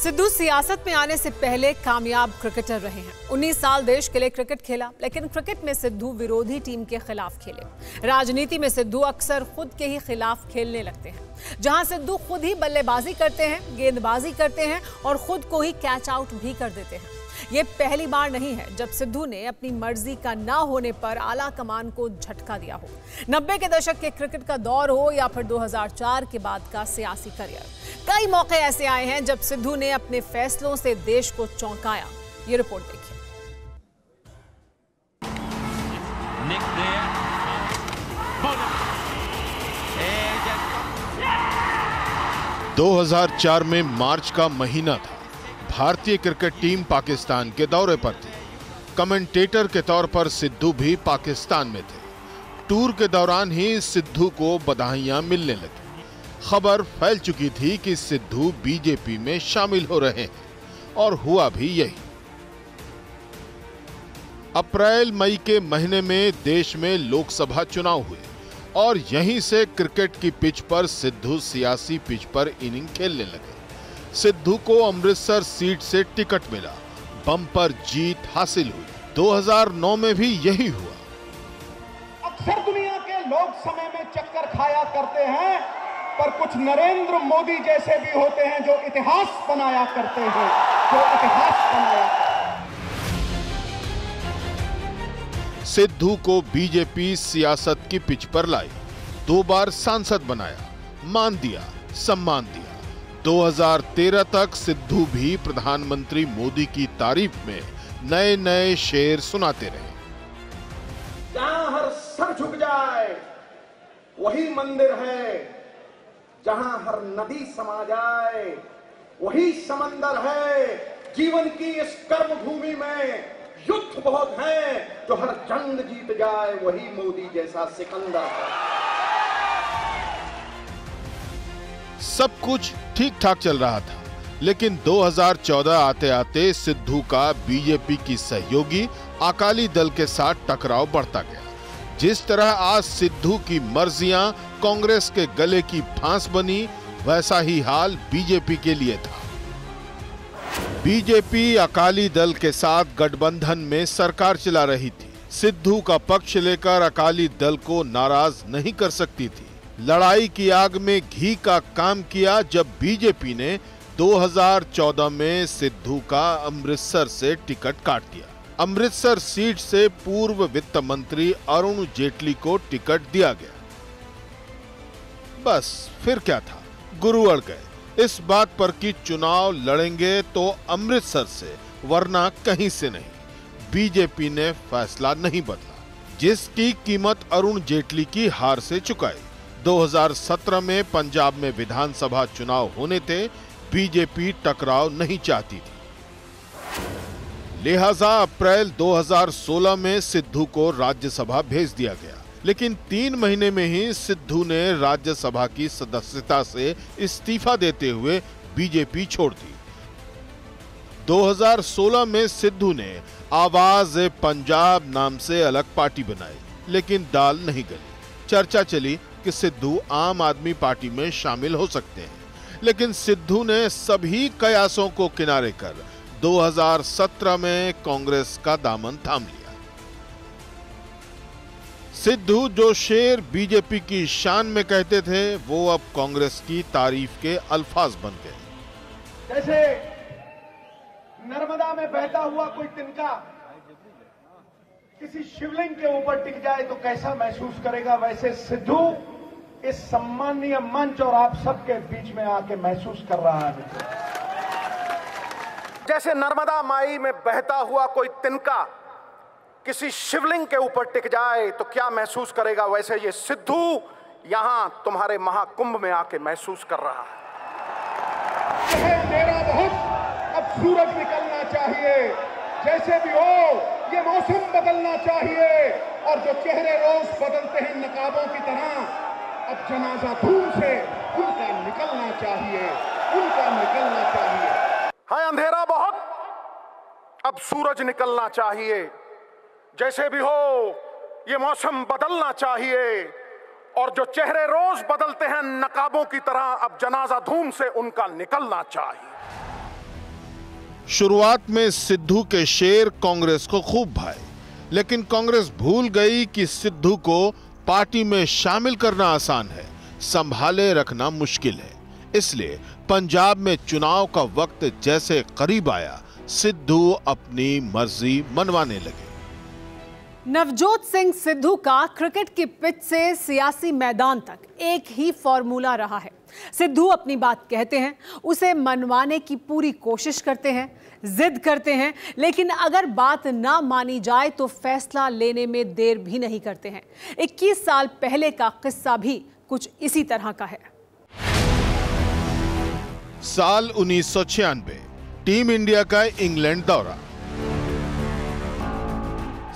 सिद्धू सियासत में आने से पहले कामयाब क्रिकेटर रहे हैं। 19 साल देश के लिए क्रिकेट खेला, लेकिन क्रिकेट में सिद्धू विरोधी टीम के खिलाफ खेले। राजनीति में सिद्धू अक्सर खुद के ही खिलाफ खेलने लगते हैं, जहां सिद्धू खुद ही बल्लेबाजी करते हैं, गेंदबाजी करते हैं और खुद को ही कैच आउट भी कर देते हैं। ये पहली बार नहीं है जब सिद्धू ने अपनी मर्जी का ना होने पर आला कमान को झटका दिया हो। 90 के दशक के क्रिकेट का दौर हो या फिर 2004 के बाद का सियासी करियर, कई मौके ऐसे आए हैं जब सिद्धू ने अपने फैसलों से देश को चौंकाया। ये रिपोर्ट देखिए। 2004 में मार्च का महीना था। भारतीय क्रिकेट टीम पाकिस्तान के दौरे पर थी। कमेंटेटर के तौर पर सिद्धू भी पाकिस्तान में थे। टूर के दौरान ही सिद्धू को बधाइयां मिलने लगी। खबर फैल चुकी थी कि सिद्धू बीजेपी में शामिल हो रहे हैं, और हुआ भी यही। अप्रैल मई के महीने में देश में लोकसभा चुनाव हुए और यहीं से क्रिकेट की पिच पर सिद्धू सियासी पिच पर इनिंग खेलने लगे। सिद्धू को अमृतसर सीट से टिकट मिला, बम्पर जीत हासिल हुई। 2009 में भी यही हुआ। अक्सर दुनिया के लोग समय में चक्कर खाया करते हैं, पर कुछ नरेंद्र मोदी जैसे भी होते हैं जो इतिहास बनाया करते हैं, जो इतिहास बनाया करते हैं। सिद्धू को बीजेपी सियासत की पिच पर लाई, 2 बार सांसद बनाया, मान दिया, सम्मान दिया। 2013 तक सिद्धू भी प्रधानमंत्री मोदी की तारीफ में नए नए शेर सुनाते रहे। जहां हर सर झुक जाए वही मंदिर है, जहां हर नदी समा जाए वही समंदर है। जीवन की इस कर्म भूमि में युद्ध बहुत हैं, जो हर जंग जीत जाए वही मोदी जैसा सिकंदर है। सब कुछ ठीक ठाक चल रहा था, लेकिन 2014 आते आते सिद्धू का बीजेपी की सहयोगी अकाली दल के साथ टकराव बढ़ता गया। जिस तरह आज सिद्धू की मर्जियां कांग्रेस के गले की फांस बनी, वैसा ही हाल बीजेपी के लिए था। बीजेपी अकाली दल के साथ गठबंधन में सरकार चला रही थी। सिद्धू का पक्ष लेकर अकाली दल को नाराज नहीं कर सकती थी। लड़ाई की आग में घी का काम किया जब बीजेपी ने 2014 में सिद्धू का अमृतसर से टिकट काट दिया। अमृतसर सीट से पूर्व वित्त मंत्री अरुण जेटली को टिकट दिया गया। बस फिर क्या था, गुरु अड़ गए इस बात पर कि चुनाव लड़ेंगे तो अमृतसर से, वरना कहीं से नहीं। बीजेपी ने फैसला नहीं बदला, जिसकी कीमत अरुण जेटली की हार से चुकाई। 2017 में पंजाब में विधानसभा चुनाव होने थे, बीजेपी टकराव नहीं चाहती थी। लिहाजा अप्रैल 2016 में सिद्धू को राज्यसभा भेज दिया गया, लेकिन 3 महीने में ही सिद्धू ने राज्यसभा की सदस्यता से इस्तीफा देते हुए बीजेपी छोड़ दी। 2016 में सिद्धू ने आवाज पंजाब नाम से अलग पार्टी बनाई, लेकिन दाल नहीं गली। चर्चा चली कि सिद्धू आम आदमी पार्टी में शामिल हो सकते हैं, लेकिन सिद्धू ने सभी कयासों को किनारे कर 2017 में कांग्रेस का दामन थाम लिया। सिद्धू जो शेर बीजेपी की शान में कहते थे, वो अब कांग्रेस की तारीफ के अल्फाज बन गए। जैसे नर्मदा में बहता हुआ कोई तिनका किसी शिवलिंग के ऊपर टिक जाए तो कैसा महसूस करेगा, वैसे सिद्धू इस सम्मानीय मंच और आप सबके बीच में आके महसूस कर रहा है। जैसे नर्मदा माई में बहता हुआ कोई तिनका किसी शिवलिंग के ऊपर टिक जाए तो क्या महसूस करेगा, वैसे ये सिद्धू यहां तुम्हारे महाकुंभ में आके महसूस कर रहा है। अंधेरा बहुत, अब सूरज निकलना चाहिए। जैसे भी हो, ये मौसम बदलना चाहिए, और जो चेहरे रोज बदलते हैं नकाबों की तरह, अब जनाजा धूम से उनका निकलना चाहिए, उनका निकलना चाहिए। है अंधेरा बहुत, अब सूरज निकलना चाहिए। जैसे भी हो, ये मौसम बदलना चाहिए, और जो चेहरे रोज बदलते हैं नकाबों की तरह, अब जनाजा धूम से उनका निकलना चाहिए। शुरुआत में सिद्धू के शेर कांग्रेस को खूब भाए, लेकिन कांग्रेस भूल गई कि सिद्धू को पार्टी में शामिल करना आसान है, संभाले रखना मुश्किल है। इसलिए पंजाब में चुनाव का वक्त जैसे करीब आया, सिद्धू अपनी मर्जी मनवाने लगे। नवजोत सिंह सिद्धू का क्रिकेट की पिच से सियासी मैदान तक एक ही फॉर्मूला रहा है। सिद्धू अपनी बात कहते हैं, उसे मनवाने की पूरी कोशिश करते हैं, जिद करते हैं, लेकिन अगर बात ना मानी जाए तो फैसला लेने में देर भी नहीं करते हैं। 21 साल पहले का किस्सा भी कुछ इसी तरह का है। साल 1996, टीम इंडिया का इंग्लैंड दौरा।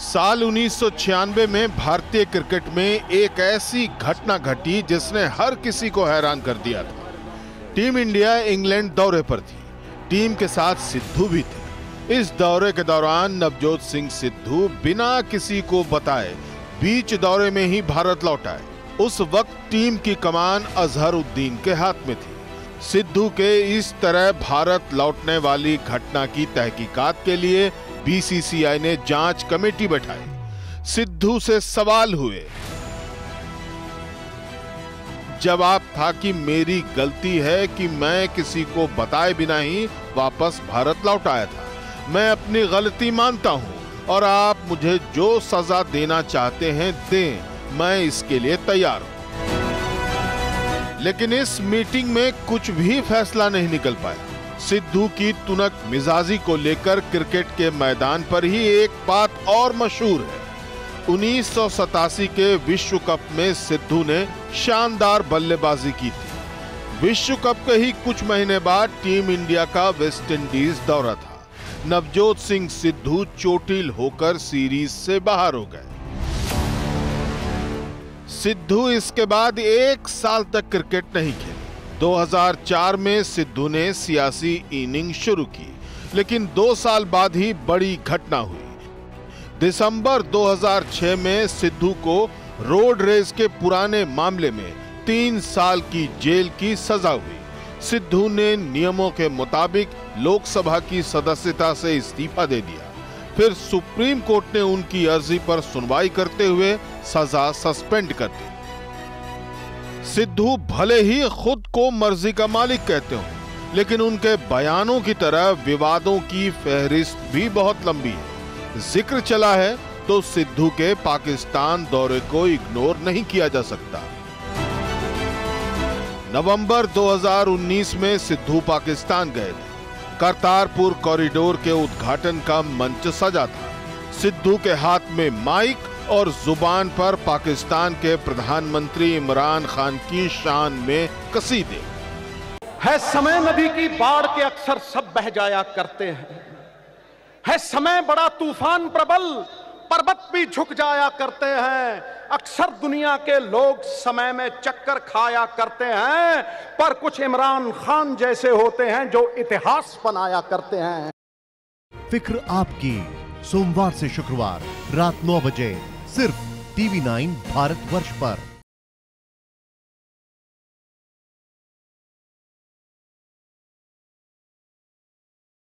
साल 1996 में भारतीय क्रिकेट में एक ऐसी घटना घटी जिसने हर किसी को हैरान कर दिया था। टीम इंडिया इंग्लैंड दौरे पर थी, टीम के साथ सिद्धू भी थे। इस दौरे के दौरान नवजोत सिंह सिद्धू बिना किसी को बताए बीच दौरे में ही भारत लौट आए। उस वक्त टीम की कमान अजहरुद्दीन के हाथ में थी। सिद्धू के इस तरह भारत लौटने वाली घटना की तहकीकात के लिए बीसीसीआई ने जांच कमेटी बैठाई। सिद्धू से सवाल हुए, जवाब था कि मेरी गलती है कि मैं किसी को बताए बिना ही वापस भारत लौट आया था। मैं अपनी गलती मानता हूं और आप मुझे जो सजा देना चाहते हैं दें, मैं इसके लिए तैयार हूं। लेकिन इस मीटिंग में कुछ भी फैसला नहीं निकल पाया। सिद्धू की तुनक मिजाजी को लेकर क्रिकेट के मैदान पर ही एक बात और मशहूर है। 1987 के विश्व कप में सिद्धू ने शानदार बल्लेबाजी की थी। विश्व कप के ही कुछ महीने बाद टीम इंडिया का वेस्ट इंडीज दौरा था। नवजोत सिंह सिद्धू चोटिल होकर सीरीज से बाहर हो गए। सिद्धू इसके बाद 1 साल तक क्रिकेट नहीं खेले। 2004 में सिद्धू ने सियासी इनिंग शुरू की, लेकिन 2 साल बाद ही बड़ी घटना हुई। दिसंबर 2006 में सिद्धू को रोड रेस के पुराने मामले में 3 साल की जेल की सजा हुई। सिद्धू ने नियमों के मुताबिक लोकसभा की सदस्यता से इस्तीफा दे दिया। फिर सुप्रीम कोर्ट ने उनकी अर्जी पर सुनवाई करते हुए सजा सस्पेंड कर दी। सिद्धू भले ही खुद को मर्जी का मालिक कहते हो, लेकिन उनके बयानों की तरह विवादों की फहरिस्त भी बहुत लंबी है। जिक्र चला है तो सिद्धू के पाकिस्तान दौरे को इग्नोर नहीं किया जा सकता। नवंबर 2019 में सिद्धू पाकिस्तान गए थे। करतारपुर कॉरिडोर के उद्घाटन का मंच सजा था। सिद्धू के हाथ में माइक और जुबान पर पाकिस्तान के प्रधानमंत्री इमरान खान की शान में कसीदे। है समय नदी की बाढ़ के अक्सर सब बह जाया करते हैं। है समय बड़ा तूफान प्रबल, पर्वत भी झुक जाया करते हैं। अक्सर दुनिया के लोग समय में चक्कर खाया करते हैं, पर कुछ इमरान खान जैसे होते हैं जो इतिहास बनाया करते हैं। फिक्र आपकी, सोमवार से शुक्रवार रात 9 बजे सिर्फ TV9 भारतवर्ष पर।